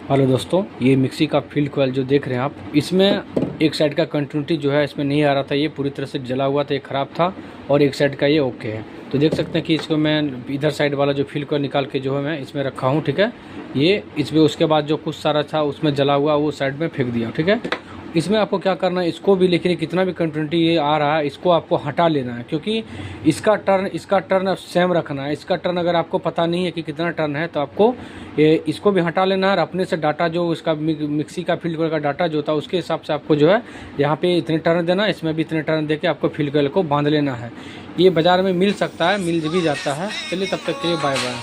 Hello दोस्तों, ये mixie का फील्ड कॉइल जो देख रहे हैं आप, इसमें एक साइड का कंटिन्यूटी जो है इसमें नहीं आ रहा था। ये पूरी तरह से जला हुआ था, ये ख़राब था, और एक साइड का ये ओके है। तो देख सकते हैं कि इसको मैं इधर साइड वाला जो फील्ड कॉइल निकाल के जो है मैं इसमें रखा हूँ, ठीक है। ये इसमें उसके बाद जो कुछ सारा था उसमें जला हुआ वो साइड में फेंक दिया, ठीक है। इसमें आपको क्या करना है, इसको भी, लेकिन कितना भी कंटिन्यूटी ये आ रहा है इसको आपको हटा लेना है, क्योंकि इसका टर्न सेम रखना है। इसका टर्न अगर आपको पता नहीं है कि कितना टर्न है तो आपको इसको भी हटा लेना है, और अपने से डाटा जो इसका मिक्सी का फील्ड कॉइल का डाटा जो था उसके हिसाब से आपको जो है यहाँ पे इतने टर्न देना है, इसमें भी इतने टर्न दे के आपको फील्ड कॉइल को बांध लेना है। ये बाज़ार में मिल सकता है, मिल भी जाता है। चलिए तब तक के लिए बाय बाय।